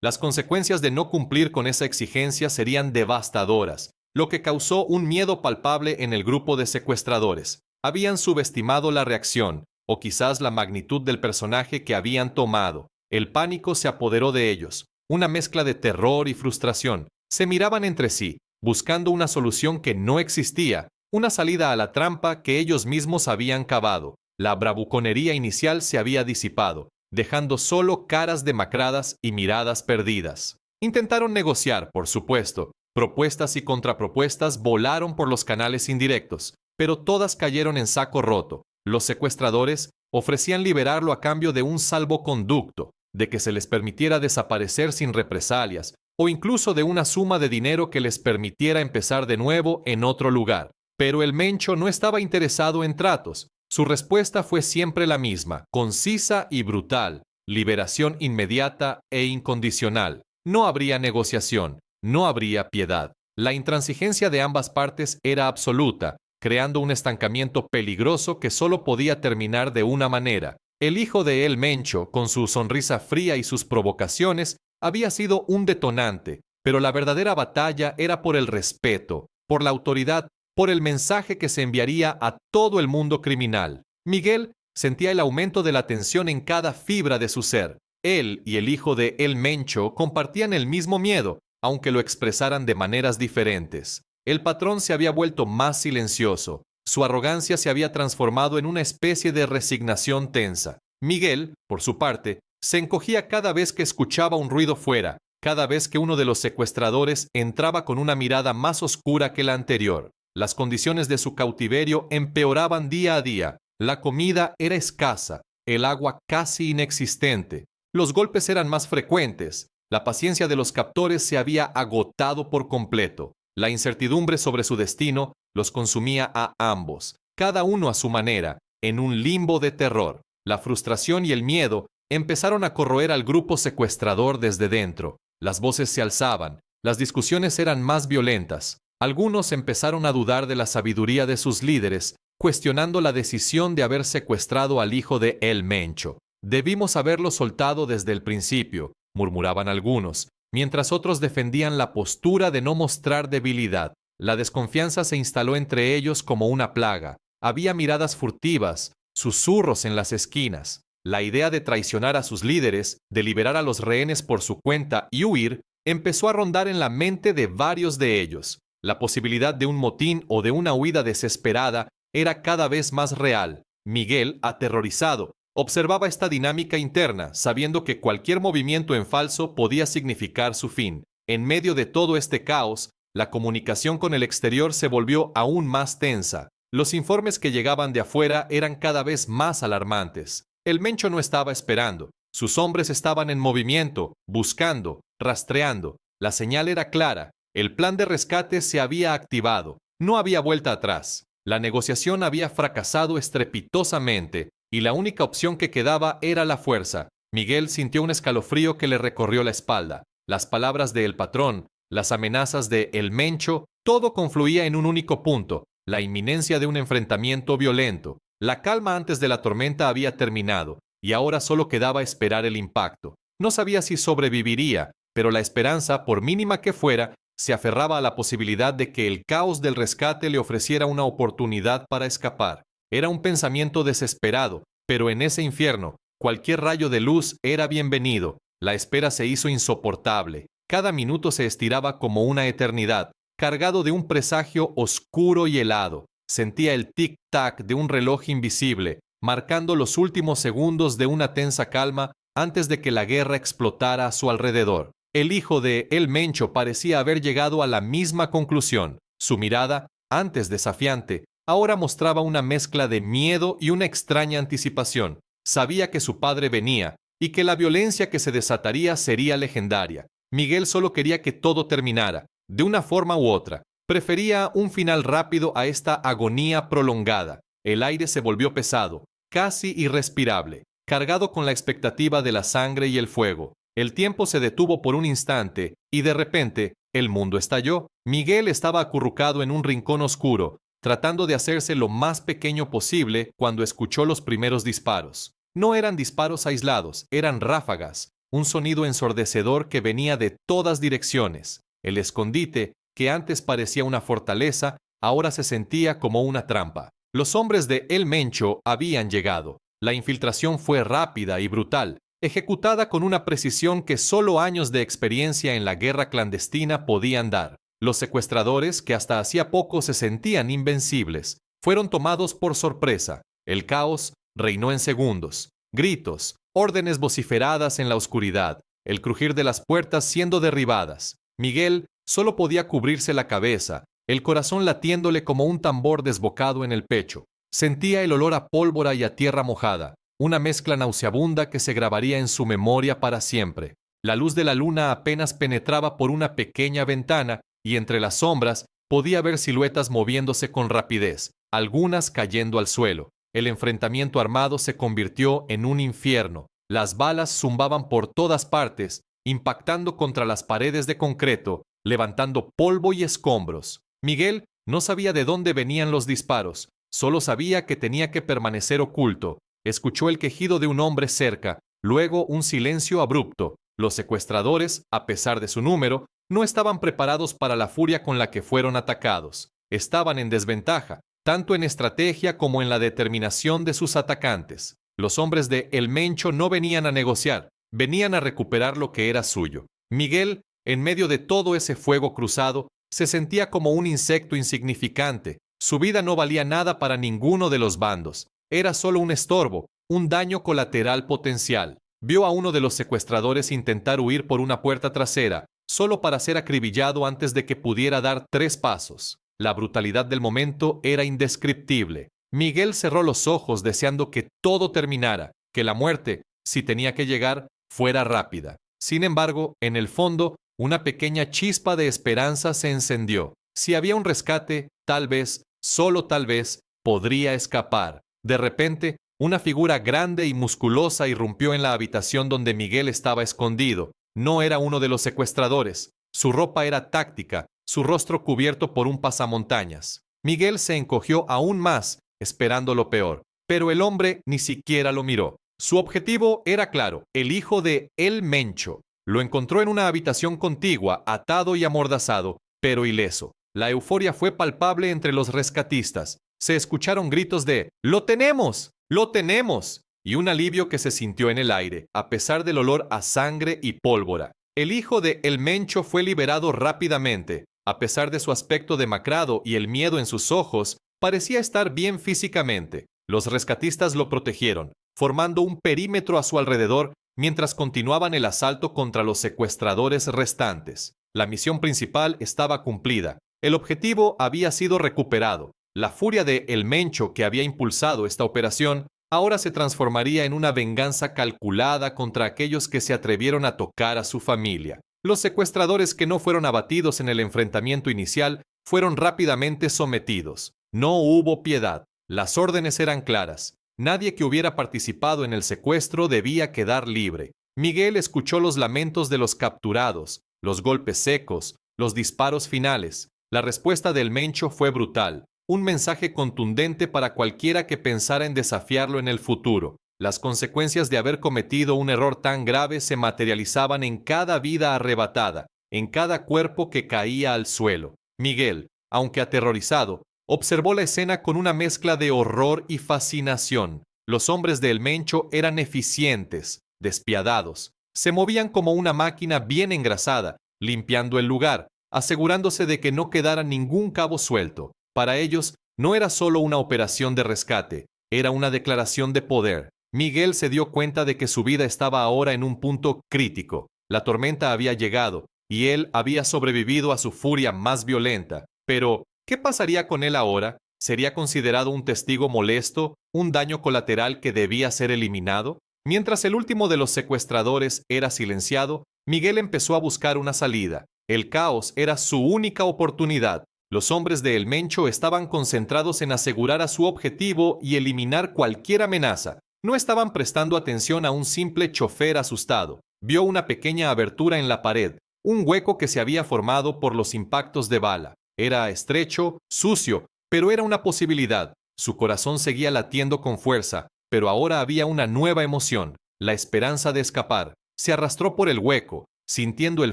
Las consecuencias de no cumplir con esa exigencia serían devastadoras, lo que causó un miedo palpable en el grupo de secuestradores. Habían subestimado la reacción, o quizás la magnitud del personaje que habían tomado. El pánico se apoderó de ellos, una mezcla de terror y frustración. Se miraban entre sí, buscando una solución que no existía, una salida a la trampa que ellos mismos habían cavado. La bravuconería inicial se había disipado, dejando solo caras demacradas y miradas perdidas. Intentaron negociar, por supuesto. Propuestas y contrapropuestas volaron por los canales indirectos, pero todas cayeron en saco roto. Los secuestradores ofrecían liberarlo a cambio de un salvoconducto, de que se les permitiera desaparecer sin represalias, o incluso de una suma de dinero que les permitiera empezar de nuevo en otro lugar. Pero el Mencho no estaba interesado en tratos. Su respuesta fue siempre la misma, concisa y brutal: liberación inmediata e incondicional. No habría negociación, no habría piedad. La intransigencia de ambas partes era absoluta, creando un estancamiento peligroso que solo podía terminar de una manera. El hijo de El Mencho, con su sonrisa fría y sus provocaciones, había sido un detonante, pero la verdadera batalla era por el respeto, por la autoridad, por el mensaje que se enviaría a todo el mundo criminal. Miguel sentía el aumento de la tensión en cada fibra de su ser. Él y el hijo de El Mencho compartían el mismo miedo, aunque lo expresaran de maneras diferentes. El patrón se había vuelto más silencioso. Su arrogancia se había transformado en una especie de resignación tensa. Miguel, por su parte, se encogía cada vez que escuchaba un ruido fuera, cada vez que uno de los secuestradores entraba con una mirada más oscura que la anterior. Las condiciones de su cautiverio empeoraban día a día. La comida era escasa, el agua casi inexistente. Los golpes eran más frecuentes. La paciencia de los captores se había agotado por completo. La incertidumbre sobre su destino los consumía a ambos, cada uno a su manera, en un limbo de terror. La frustración y el miedo empezaron a corroer al grupo secuestrador desde dentro. Las voces se alzaban, las discusiones eran más violentas. Algunos empezaron a dudar de la sabiduría de sus líderes, cuestionando la decisión de haber secuestrado al hijo de El Mencho. Debimos haberlo soltado desde el principio, murmuraban algunos, mientras otros defendían la postura de no mostrar debilidad. La desconfianza se instaló entre ellos como una plaga. Había miradas furtivas, susurros en las esquinas. La idea de traicionar a sus líderes, de liberar a los rehenes por su cuenta y huir, empezó a rondar en la mente de varios de ellos. La posibilidad de un motín o de una huida desesperada era cada vez más real. Miguel, aterrorizado, observaba esta dinámica interna, sabiendo que cualquier movimiento en falso podía significar su fin. En medio de todo este caos, la comunicación con el exterior se volvió aún más tensa. Los informes que llegaban de afuera eran cada vez más alarmantes. El Mencho no estaba esperando. Sus hombres estaban en movimiento, buscando, rastreando. La señal era clara. El plan de rescate se había activado. No había vuelta atrás. La negociación había fracasado estrepitosamente y la única opción que quedaba era la fuerza. Miguel sintió un escalofrío que le recorrió la espalda. Las palabras de el patrón, las amenazas de el Mencho, todo confluía en un único punto: la inminencia de un enfrentamiento violento. La calma antes de la tormenta había terminado, y ahora solo quedaba esperar el impacto. No sabía si sobreviviría, pero la esperanza, por mínima que fuera, se aferraba a la posibilidad de que el caos del rescate le ofreciera una oportunidad para escapar. Era un pensamiento desesperado, pero en ese infierno, cualquier rayo de luz era bienvenido. La espera se hizo insoportable. Cada minuto se estiraba como una eternidad, cargado de un presagio oscuro y helado. Sentía el tic-tac de un reloj invisible, marcando los últimos segundos de una tensa calma antes de que la guerra explotara a su alrededor. El hijo de el Mencho parecía haber llegado a la misma conclusión. Su mirada, antes desafiante, ahora mostraba una mezcla de miedo y una extraña anticipación. Sabía que su padre venía y que la violencia que se desataría sería legendaria. Miguel solo quería que todo terminara, de una forma u otra. Prefería un final rápido a esta agonía prolongada. El aire se volvió pesado, casi irrespirable, cargado con la expectativa de la sangre y el fuego. El tiempo se detuvo por un instante y de repente el mundo estalló. Miguel estaba acurrucado en un rincón oscuro, tratando de hacerse lo más pequeño posible cuando escuchó los primeros disparos. No eran disparos aislados, eran ráfagas, un sonido ensordecedor que venía de todas direcciones. El escondite, que antes parecía una fortaleza, ahora se sentía como una trampa. Los hombres de El Mencho habían llegado. La infiltración fue rápida y brutal, ejecutada con una precisión que solo años de experiencia en la guerra clandestina podían dar. Los secuestradores, que hasta hacía poco se sentían invencibles, fueron tomados por sorpresa. El caos reinó en segundos. Gritos, órdenes vociferadas en la oscuridad, el crujir de las puertas siendo derribadas. Miguel solo podía cubrirse la cabeza, el corazón latiéndole como un tambor desbocado en el pecho. Sentía el olor a pólvora y a tierra mojada, una mezcla nauseabunda que se grabaría en su memoria para siempre. La luz de la luna apenas penetraba por una pequeña ventana y entre las sombras podía ver siluetas moviéndose con rapidez, algunas cayendo al suelo. El enfrentamiento armado se convirtió en un infierno. Las balas zumbaban por todas partes, impactando contra las paredes de concreto, levantando polvo y escombros. Miguel no sabía de dónde venían los disparos, solo sabía que tenía que permanecer oculto. Escuchó el quejido de un hombre cerca, luego un silencio abrupto. Los secuestradores, a pesar de su número, no estaban preparados para la furia con la que fueron atacados. Estaban en desventaja, tanto en estrategia como en la determinación de sus atacantes. Los hombres de El Mencho no venían a negociar, venían a recuperar lo que era suyo. Miguel, en medio de todo ese fuego cruzado, se sentía como un insecto insignificante. Su vida no valía nada para ninguno de los bandos. Era solo un estorbo, un daño colateral potencial. Vio a uno de los secuestradores intentar huir por una puerta trasera, solo para ser acribillado antes de que pudiera dar 3 pasos. La brutalidad del momento era indescriptible. Miguel cerró los ojos deseando que todo terminara, que la muerte, si tenía que llegar, fuera rápida. Sin embargo, en el fondo, una pequeña chispa de esperanza se encendió. Si había un rescate, tal vez, solo tal vez, podría escapar. De repente, una figura grande y musculosa irrumpió en la habitación donde Miguel estaba escondido. No era uno de los secuestradores. Su ropa era táctica, su rostro cubierto por un pasamontañas. Miguel se encogió aún más, esperando lo peor. Pero el hombre ni siquiera lo miró. Su objetivo era claro, el hijo de El Mencho. Lo encontró en una habitación contigua, atado y amordazado, pero ileso. La euforia fue palpable entre los rescatistas. Se escucharon gritos de ¡Lo tenemos! ¡Lo tenemos! Y un alivio que se sintió en el aire, a pesar del olor a sangre y pólvora. El hijo de El Mencho fue liberado rápidamente. A pesar de su aspecto demacrado y el miedo en sus ojos, parecía estar bien físicamente. Los rescatistas lo protegieron, formando un perímetro a su alrededor mientras continuaban el asalto contra los secuestradores restantes. La misión principal estaba cumplida. El objetivo había sido recuperado. La furia de El Mencho que había impulsado esta operación ahora se transformaría en una venganza calculada contra aquellos que se atrevieron a tocar a su familia. Los secuestradores que no fueron abatidos en el enfrentamiento inicial fueron rápidamente sometidos. No hubo piedad. Las órdenes eran claras. Nadie que hubiera participado en el secuestro debía quedar libre. Miguel escuchó los lamentos de los capturados, los golpes secos, los disparos finales. La respuesta del Mencho fue brutal, un mensaje contundente para cualquiera que pensara en desafiarlo en el futuro. Las consecuencias de haber cometido un error tan grave se materializaban en cada vida arrebatada, en cada cuerpo que caía al suelo. Miguel, aunque aterrorizado, observó la escena con una mezcla de horror y fascinación. Los hombres de El Mencho eran eficientes, despiadados. Se movían como una máquina bien engrasada, limpiando el lugar, asegurándose de que no quedara ningún cabo suelto. Para ellos, no era solo una operación de rescate, era una declaración de poder. Miguel se dio cuenta de que su vida estaba ahora en un punto crítico. La tormenta había llegado, y él había sobrevivido a su furia más violenta. Pero, ¿qué pasaría con él ahora? ¿Sería considerado un testigo molesto, un daño colateral que debía ser eliminado? Mientras el último de los secuestradores era silenciado, Miguel empezó a buscar una salida. El caos era su única oportunidad. Los hombres de El Mencho estaban concentrados en asegurar a su objetivo y eliminar cualquier amenaza. No estaban prestando atención a un simple chofer asustado. Vio una pequeña abertura en la pared, un hueco que se había formado por los impactos de bala. Era estrecho, sucio, pero era una posibilidad. Su corazón seguía latiendo con fuerza, pero ahora había una nueva emoción, la esperanza de escapar. Se arrastró por el hueco, sintiendo el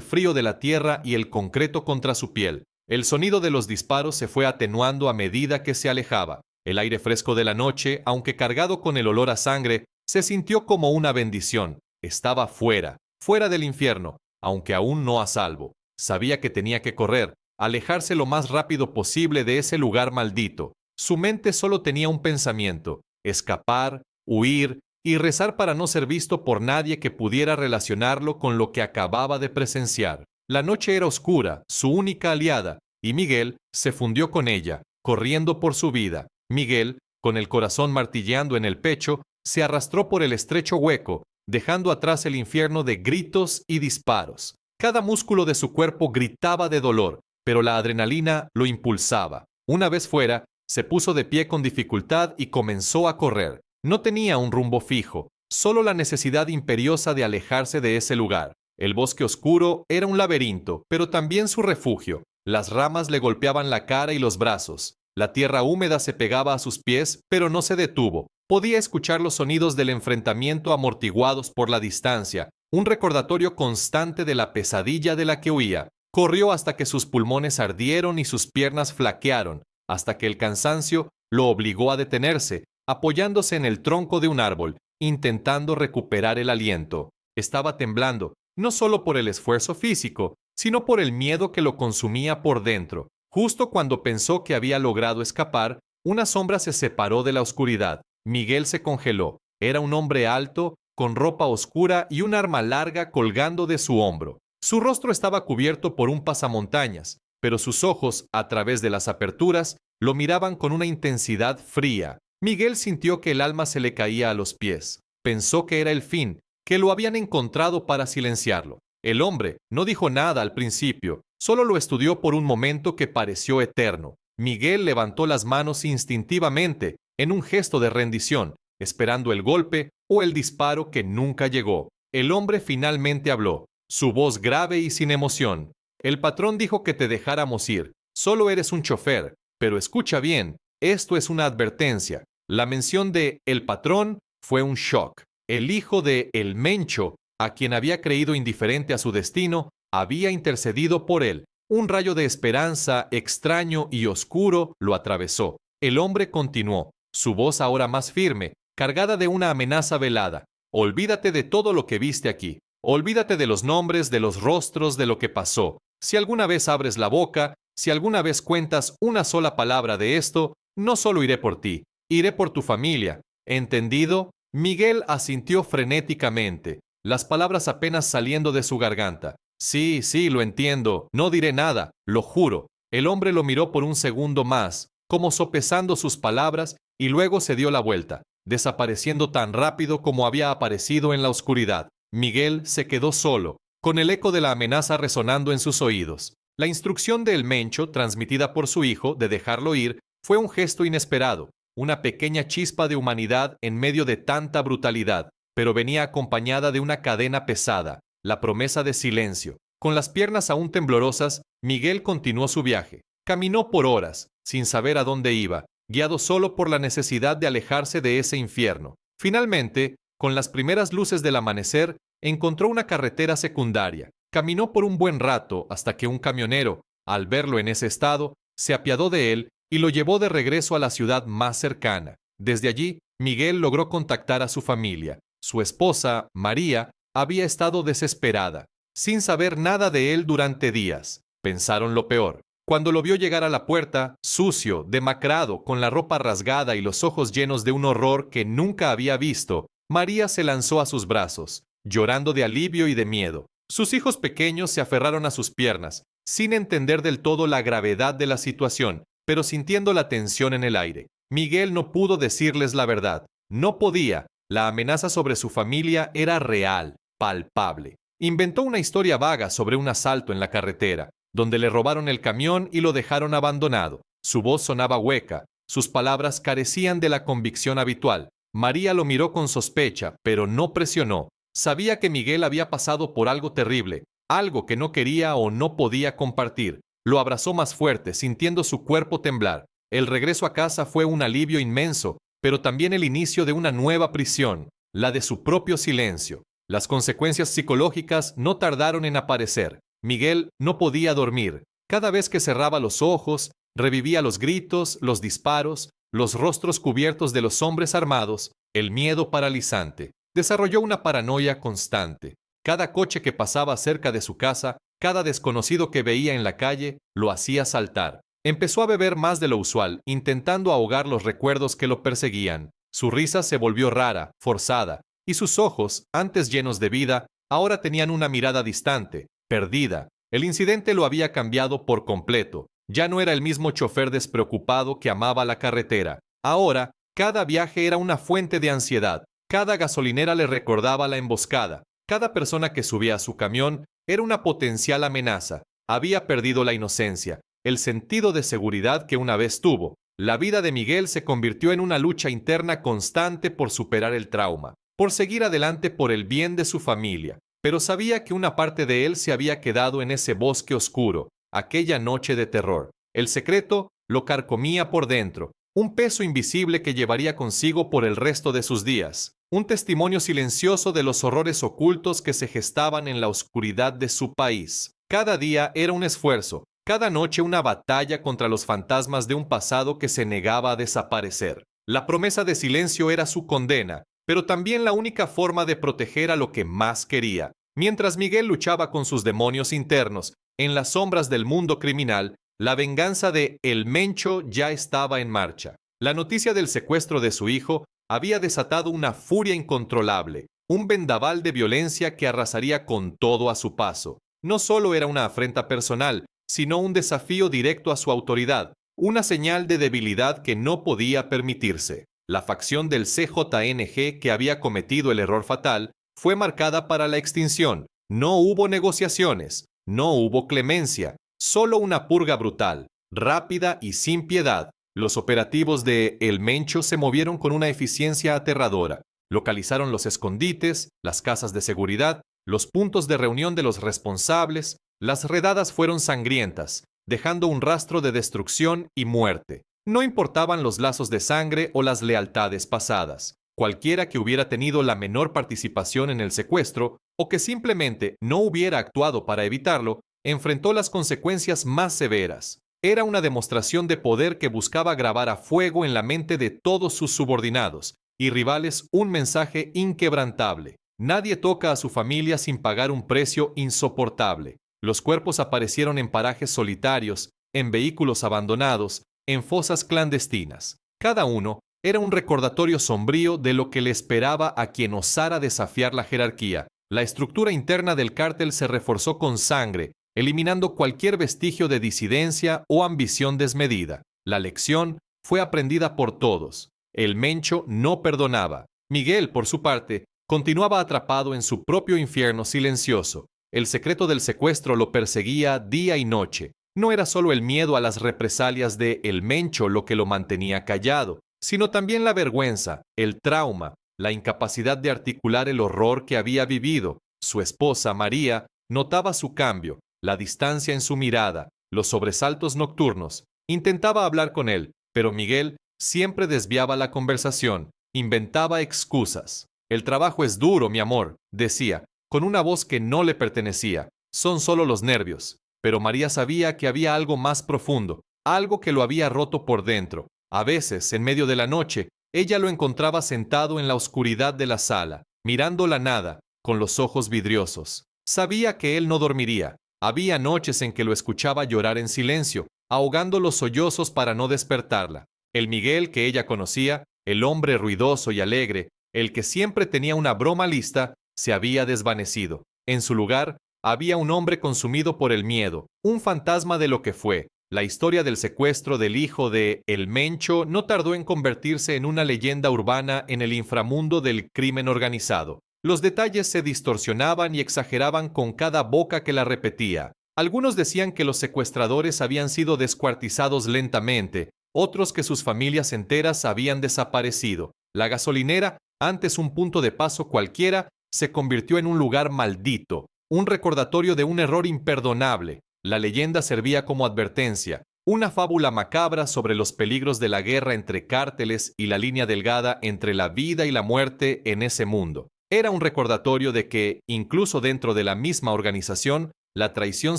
frío de la tierra y el concreto contra su piel. El sonido de los disparos se fue atenuando a medida que se alejaba. El aire fresco de la noche, aunque cargado con el olor a sangre, se sintió como una bendición. Estaba fuera, fuera del infierno, aunque aún no a salvo. Sabía que tenía que correr, alejarse lo más rápido posible de ese lugar maldito. Su mente solo tenía un pensamiento: escapar, huir y rezar para no ser visto por nadie que pudiera relacionarlo con lo que acababa de presenciar. La noche era oscura, su única aliada, y Miguel se fundió con ella, corriendo por su vida. Miguel, con el corazón martilleando en el pecho, se arrastró por el estrecho hueco, dejando atrás el infierno de gritos y disparos. Cada músculo de su cuerpo gritaba de dolor, pero la adrenalina lo impulsaba. Una vez fuera, se puso de pie con dificultad y comenzó a correr. No tenía un rumbo fijo, solo la necesidad imperiosa de alejarse de ese lugar. El bosque oscuro era un laberinto, pero también su refugio. Las ramas le golpeaban la cara y los brazos. La tierra húmeda se pegaba a sus pies, pero no se detuvo. Podía escuchar los sonidos del enfrentamiento amortiguados por la distancia, un recordatorio constante de la pesadilla de la que huía. Corrió hasta que sus pulmones ardieron y sus piernas flaquearon, hasta que el cansancio lo obligó a detenerse, apoyándose en el tronco de un árbol, intentando recuperar el aliento. Estaba temblando, no solo por el esfuerzo físico, sino por el miedo que lo consumía por dentro. Justo cuando pensó que había logrado escapar, una sombra se separó de la oscuridad. Miguel se congeló. Era un hombre alto, con ropa oscura y un arma larga colgando de su hombro. Su rostro estaba cubierto por un pasamontañas, pero sus ojos, a través de las aperturas, lo miraban con una intensidad fría. Miguel sintió que el alma se le caía a los pies. Pensó que era el fin, que lo habían encontrado para silenciarlo. El hombre no dijo nada al principio, solo lo estudió por un momento que pareció eterno. Miguel levantó las manos instintivamente, en un gesto de rendición, esperando el golpe o el disparo que nunca llegó. El hombre finalmente habló, su voz grave y sin emoción. El patrón dijo que te dejáramos ir. Solo eres un chofer, pero escucha bien, esto es una advertencia. La mención de el patrón fue un shock. El hijo de El Mencho, a quien había creído indiferente a su destino, había intercedido por él. Un rayo de esperanza extraño y oscuro lo atravesó. El hombre continuó, su voz ahora más firme, cargada de una amenaza velada. Olvídate de todo lo que viste aquí. Olvídate de los nombres, de los rostros, de lo que pasó. Si alguna vez abres la boca, si alguna vez cuentas una sola palabra de esto, no solo iré por ti, iré por tu familia. ¿Entendido? Miguel asintió frenéticamente, las palabras apenas saliendo de su garganta. Sí, lo entiendo, no diré nada, lo juro. El hombre lo miró por un segundo más, como sopesando sus palabras, y luego se dio la vuelta, desapareciendo tan rápido como había aparecido en la oscuridad. Miguel se quedó solo, con el eco de la amenaza resonando en sus oídos. La instrucción de El Mencho, transmitida por su hijo, de dejarlo ir, fue un gesto inesperado, una pequeña chispa de humanidad en medio de tanta brutalidad, pero venía acompañada de una cadena pesada, la promesa de silencio. Con las piernas aún temblorosas, Miguel continuó su viaje. Caminó por horas, sin saber a dónde iba, guiado solo por la necesidad de alejarse de ese infierno. Finalmente, con las primeras luces del amanecer, encontró una carretera secundaria. Caminó por un buen rato hasta que un camionero, al verlo en ese estado, se apiadó de él y lo llevó de regreso a la ciudad más cercana. Desde allí, Miguel logró contactar a su familia. Su esposa, María, había estado desesperada, sin saber nada de él durante días. Pensaron lo peor. Cuando lo vio llegar a la puerta, sucio, demacrado, con la ropa rasgada y los ojos llenos de un horror que nunca había visto, María se lanzó a sus brazos, llorando de alivio y de miedo. Sus hijos pequeños se aferraron a sus piernas, sin entender del todo la gravedad de la situación, pero sintiendo la tensión en el aire. Miguel no pudo decirles la verdad. No podía. La amenaza sobre su familia era real, palpable. Inventó una historia vaga sobre un asalto en la carretera, donde le robaron el camión y lo dejaron abandonado. Su voz sonaba hueca, sus palabras carecían de la convicción habitual. María lo miró con sospecha, pero no presionó. Sabía que Miguel había pasado por algo terrible, algo que no quería o no podía compartir. Lo abrazó más fuerte, sintiendo su cuerpo temblar. El regreso a casa fue un alivio inmenso, pero también el inicio de una nueva prisión, la de su propio silencio. Las consecuencias psicológicas no tardaron en aparecer. Miguel no podía dormir. Cada vez que cerraba los ojos, revivía los gritos, los disparos, los rostros cubiertos de los hombres armados, el miedo paralizante. Desarrolló una paranoia constante. Cada coche que pasaba cerca de su casa, cada desconocido que veía en la calle, lo hacía saltar. Empezó a beber más de lo usual, intentando ahogar los recuerdos que lo perseguían. Su risa se volvió rara, forzada, y sus ojos, antes llenos de vida, ahora tenían una mirada distante, perdida. El incidente lo había cambiado por completo. Ya no era el mismo chofer despreocupado que amaba la carretera. Ahora, cada viaje era una fuente de ansiedad. Cada gasolinera le recordaba la emboscada. Cada persona que subía a su camión era una potencial amenaza. Había perdido la inocencia, el sentido de seguridad que una vez tuvo. La vida de Miguel se convirtió en una lucha interna constante por superar el trauma, por seguir adelante por el bien de su familia. Pero sabía que una parte de él se había quedado en ese bosque oscuro, aquella noche de terror. El secreto lo carcomía por dentro, un peso invisible que llevaría consigo por el resto de sus días, un testimonio silencioso de los horrores ocultos que se gestaban en la oscuridad de su país. Cada día era un esfuerzo, cada noche una batalla contra los fantasmas de un pasado que se negaba a desaparecer. La promesa de silencio era su condena, pero también la única forma de proteger a lo que más quería. Mientras Miguel luchaba con sus demonios internos, en las sombras del mundo criminal, la venganza de El Mencho ya estaba en marcha. La noticia del secuestro de su hijo había desatado una furia incontrolable, un vendaval de violencia que arrasaría con todo a su paso. No solo era una afrenta personal, sino un desafío directo a su autoridad, una señal de debilidad que no podía permitirse. La facción del CJNG que había cometido el error fatal fue marcada para la extinción. No hubo negociaciones, no hubo clemencia, solo una purga brutal, rápida y sin piedad. Los operativos de El Mencho se movieron con una eficiencia aterradora. Localizaron los escondites, las casas de seguridad, los puntos de reunión de los responsables. Las redadas fueron sangrientas, dejando un rastro de destrucción y muerte. No importaban los lazos de sangre o las lealtades pasadas. Cualquiera que hubiera tenido la menor participación en el secuestro o que simplemente no hubiera actuado para evitarlo, enfrentó las consecuencias más severas. Era una demostración de poder que buscaba grabar a fuego en la mente de todos sus subordinados y rivales un mensaje inquebrantable. Nadie toca a su familia sin pagar un precio insoportable. Los cuerpos aparecieron en parajes solitarios, en vehículos abandonados, en fosas clandestinas. Cada uno era un recordatorio sombrío de lo que le esperaba a quien osara desafiar la jerarquía. La estructura interna del cártel se reforzó con sangre, eliminando cualquier vestigio de disidencia o ambición desmedida. La lección fue aprendida por todos. El Mencho no perdonaba. Miguel, por su parte, continuaba atrapado en su propio infierno silencioso. El secreto del secuestro lo perseguía día y noche. No era solo el miedo a las represalias de El Mencho lo que lo mantenía callado, sino también la vergüenza, el trauma, la incapacidad de articular el horror que había vivido. Su esposa, María, notaba su cambio, la distancia en su mirada, los sobresaltos nocturnos. Intentaba hablar con él, pero Miguel siempre desviaba la conversación, inventaba excusas. El trabajo es duro, mi amor, decía, con una voz que no le pertenecía. Son solo los nervios. Pero María sabía que había algo más profundo, algo que lo había roto por dentro. A veces, en medio de la noche, ella lo encontraba sentado en la oscuridad de la sala, mirando la nada, con los ojos vidriosos. Sabía que él no dormiría. Había noches en que lo escuchaba llorar en silencio, ahogando los sollozos para no despertarla. El Miguel que ella conocía, el hombre ruidoso y alegre, el que siempre tenía una broma lista, se había desvanecido. En su lugar, había un hombre consumido por el miedo, un fantasma de lo que fue. La historia del secuestro del hijo de El Mencho no tardó en convertirse en una leyenda urbana en el inframundo del crimen organizado. Los detalles se distorsionaban y exageraban con cada boca que la repetía. Algunos decían que los secuestradores habían sido descuartizados lentamente, otros que sus familias enteras habían desaparecido. La gasolinera, antes un punto de paso cualquiera, se convirtió en un lugar maldito, un recordatorio de un error imperdonable. La leyenda servía como advertencia, una fábula macabra sobre los peligros de la guerra entre cárteles y la línea delgada entre la vida y la muerte en ese mundo. Era un recordatorio de que, incluso dentro de la misma organización, la traición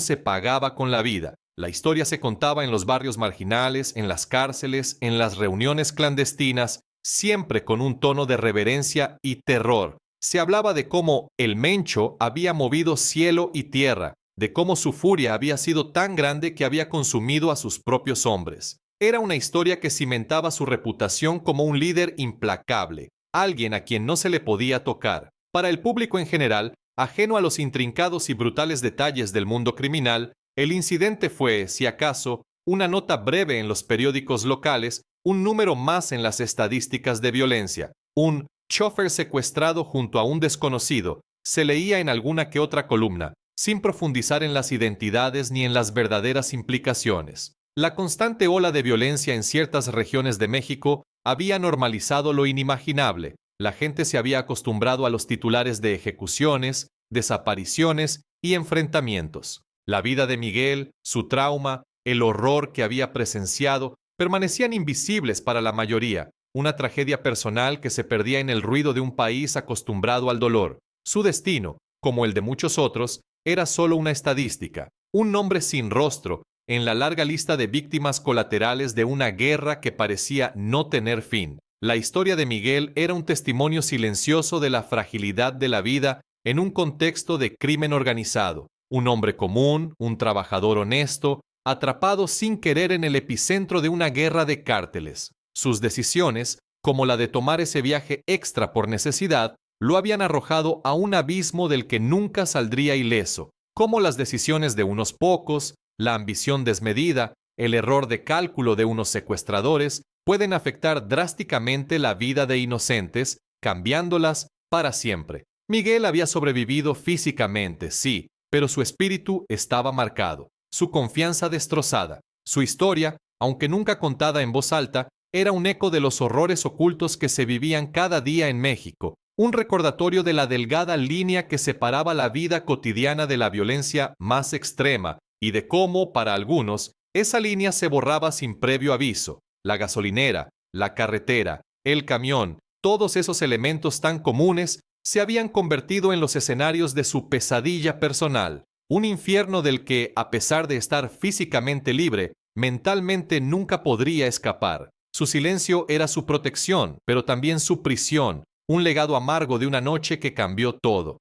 se pagaba con la vida. La historia se contaba en los barrios marginales, en las cárceles, en las reuniones clandestinas, siempre con un tono de reverencia y terror. Se hablaba de cómo el Mencho había movido cielo y tierra, de cómo su furia había sido tan grande que había consumido a sus propios hombres. Era una historia que cimentaba su reputación como un líder implacable, alguien a quien no se le podía tocar. Para el público en general, ajeno a los intrincados y brutales detalles del mundo criminal, el incidente fue, si acaso, una nota breve en los periódicos locales, un número más en las estadísticas de violencia. Un chofer secuestrado junto a un desconocido se leía en alguna que otra columna, sin profundizar en las identidades ni en las verdaderas implicaciones. La constante ola de violencia en ciertas regiones de México había normalizado lo inimaginable. La gente se había acostumbrado a los titulares de ejecuciones, desapariciones y enfrentamientos. La vida de Miguel, su trauma, el horror que había presenciado, permanecían invisibles para la mayoría. Una tragedia personal que se perdía en el ruido de un país acostumbrado al dolor. Su destino, como el de muchos otros, era solo una estadística, un nombre sin rostro en la larga lista de víctimas colaterales de una guerra que parecía no tener fin. La historia de Miguel era un testimonio silencioso de la fragilidad de la vida en un contexto de crimen organizado. Un hombre común, un trabajador honesto, atrapado sin querer en el epicentro de una guerra de cárteles. Sus decisiones, como la de tomar ese viaje extra por necesidad, lo habían arrojado a un abismo del que nunca saldría ileso, como las decisiones de unos pocos, la ambición desmedida, el error de cálculo de unos secuestradores, pueden afectar drásticamente la vida de inocentes, cambiándolas para siempre. Miguel había sobrevivido físicamente, sí, pero su espíritu estaba marcado, su confianza destrozada. Su historia, aunque nunca contada en voz alta, era un eco de los horrores ocultos que se vivían cada día en México, un recordatorio de la delgada línea que separaba la vida cotidiana de la violencia más extrema y de cómo, para algunos, esa línea se borraba sin previo aviso. La gasolinera, la carretera, el camión, todos esos elementos tan comunes se habían convertido en los escenarios de su pesadilla personal, un infierno del que, a pesar de estar físicamente libre, mentalmente nunca podría escapar. Su silencio era su protección, pero también su prisión, un legado amargo de una noche que cambió todo.